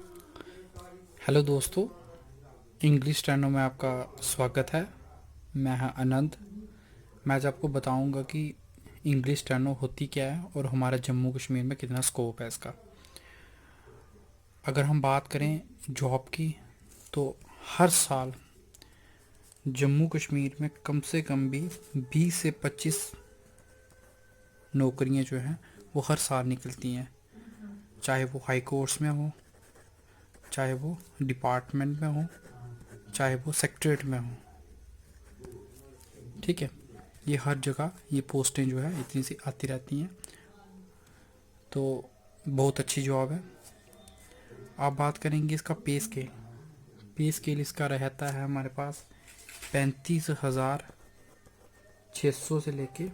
Hello दोस्तों, English steno में आपका स्वागत है। मैं हाँ आनंद। मैं आज आपको बताऊंगा कि इंग्लिश स्टैनो होती क्या है और हमारा जम्मू कश्मीर में कितना स्कोप है इसका। अगर हम बात करें जॉब की, तो हर साल जम्मू कश्मीर में कम से कम भी 20 से 25 नौकरियां जो हैं वो हर साल निकलती हैं। चाहे वो हाई कोर्ट्स में हो, चाहे वो डिपार्टमेंट में हो, चाहे वो सेक्रेटरीट में हो। ठीक है, ये हर जगह ये पोस्टें जो है इतनी सी आती रहती हैं। तो बहुत अच्छी जॉब है। आप बात करेंगे इसका पे स्केल इसका रहता है हमारे पास 35,600 से लेके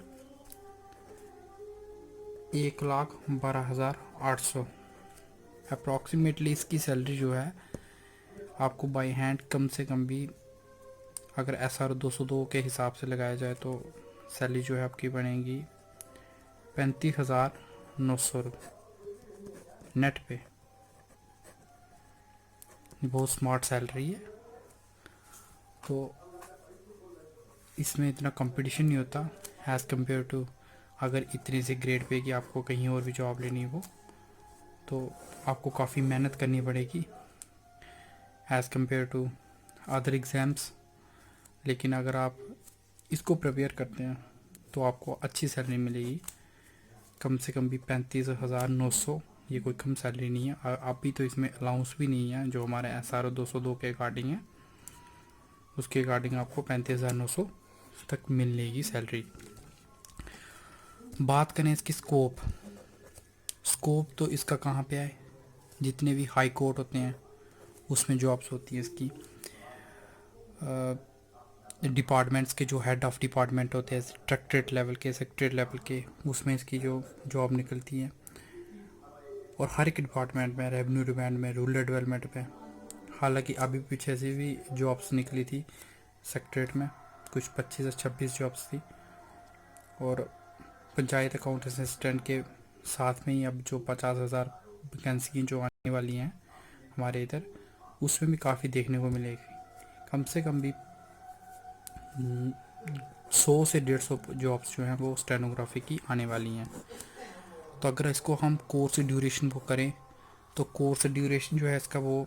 1,12,800। अप्रॉक्सीमेटली इसकी सैलरी जो है आपको बाई हैंड कम से कम भी, अगर SR 202 के हिसाब से लगाया जाए तो सैलरी जो है आपकी बनेगी 35,900 नेट पे। बहुत स्मार्ट सैलरी है। तो इसमें इतना कंपटीशन नहीं होता एज़ कम्पेयर टू, अगर इतने से ग्रेड पे कि आपको कहीं और भी जॉब लेनी हो तो आपको काफ़ी मेहनत करनी पड़ेगी as compare to other exams. लेकिन अगर आप इसको प्रिपेयर करते हैं तो आपको अच्छी सैलरी मिलेगी, कम से कम भी 35,900। ये कोई कम सैलरी नहीं है। अभी तो इसमें अलाउंस भी नहीं है जो हमारे SR 202 के अकॉर्डिंग है, उसके अकॉर्डिंग आपको 35,900 तक मिलेगी सैलरी। बात करें इसकी स्कोप तो इसका कहाँ पे है। जितने भी हाई कोर्ट होते हैं उसमें जॉब्स होती है इसकी। डिपार्टमेंट्स के जो हेड ऑफ डिपार्टमेंट होते हैं डायरेक्टरेट लेवल के, सेक्रेटरीट लेवल के, उसमें इसकी जो जॉब निकलती है। और हर एक डिपार्टमेंट में, रेवेन्यू डिपार्टमेंट में, रूरल डेवलपमेंट में। हालांकि अभी पीछे से भी जॉब्स निकली थी सेक्रेटरीट में, कुछ 25 से 26 जॉब्स थी। और पंचायत अकाउंट असिस्टेंट के साथ में ही अब जो 50,000 वैकेंसी जो आने वाली हैं हमारे इधर, उसमें भी काफ़ी देखने को मिलेगी। कम से कम भी 100 से 150 जॉब्स जो हैं वो स्टेनोग्राफी की आने वाली हैं। तो अगर इसको हम कोर्स ड्यूरेशन को करें तो कोर्स ड्यूरेशन जो है इसका वो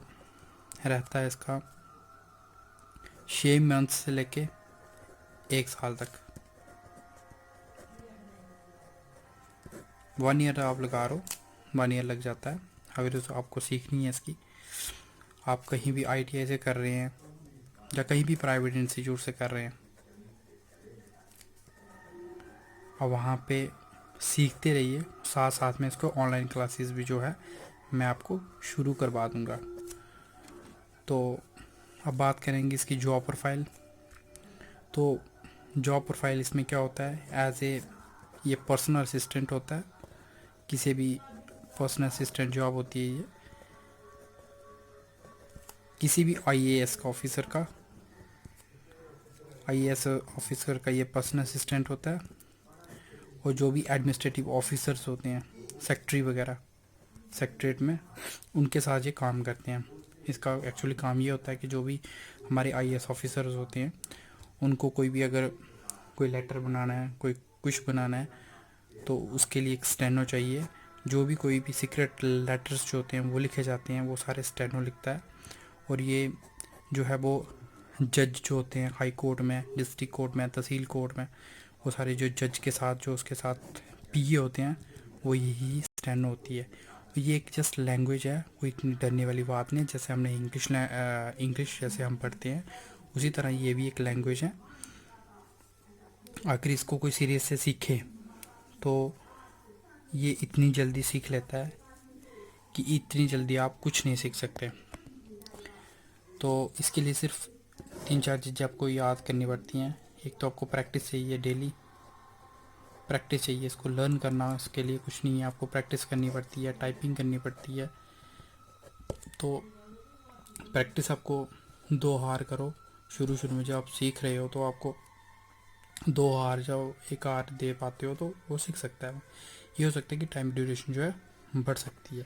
रहता है इसका 6 मंथ से लेके 1 साल तक। 1 ईयर आप लगा रहे हो, 1 ईयर लग जाता है। अगर तो आपको सीखनी है इसकी, आप कहीं भी ITI से कर रहे हैं या कहीं भी प्राइवेट इंस्टीट्यूट से कर रहे हैं, और वहाँ पे सीखते रहिए। साथ साथ में इसको ऑनलाइन क्लासेस भी जो है मैं आपको शुरू करवा दूँगा। तो अब बात करेंगे इसकी जॉब प्रोफाइल। तो जॉब प्रोफाइल इसमें क्या होता है, एज ए ये पर्सनल असिस्टेंट होता है। किसी भी पर्सनल असिस्टेंट जॉब होती है ये किसी भी IAS का ऑफिसर का, IAS ऑफिसर का ये पर्सनल असिस्टेंट होता है। और जो भी एडमिनिस्ट्रेटिव ऑफिसर्स होते हैं, सेक्रेटरी वगैरह सेक्रेटरीट में, उनके साथ ये काम करते हैं। इसका एक्चुअली काम ये होता है कि जो भी हमारे IAS ऑफिसर्स होते हैं उनको कोई भी अगर कोई लेटर बनाना है, कोई कुछ बनाना है, तो उसके लिए एक स्टेनो चाहिए। जो भी कोई भी सीक्रेट लेटर्स जो होते हैं वो लिखे जाते हैं, वो सारे स्टेनो लिखता है। और ये जो है वो जज जो होते हैं हाई कोर्ट में, डिस्ट्रिक्ट कोर्ट में, तहसील कोर्ट में, वो सारे जो जज के साथ जो उसके साथ PA होते हैं, वो यही स्टेनो होती है। ये एक जस्ट लैंग्वेज है, कोई इतनी डरने वाली बात नहीं है। जैसे हमने इंग्लिश जैसे हम पढ़ते हैं उसी तरह ये भी एक लैंग्वेज है। अगर इसको कोई सीरियस से सीखे तो ये इतनी जल्दी सीख लेता है कि इतनी जल्दी आप कुछ नहीं सीख सकते। तो इसके लिए सिर्फ 3-4 चीज़ें आपको याद करनी पड़ती हैं। एक तो आपको प्रैक्टिस चाहिए, डेली प्रैक्टिस चाहिए। इसको लर्न करना उसके लिए कुछ नहीं है, आपको प्रैक्टिस करनी पड़ती है, टाइपिंग करनी पड़ती है। तो प्रैक्टिस आपको 2 हार करो। शुरू शुरू में जब आप सीख रहे हो तो आपको 2 हार, जब 1 हार दे पाते हो तो वो सीख सकता है। ये हो सकता है कि टाइम ड्यूरेशन जो है बढ़ सकती है।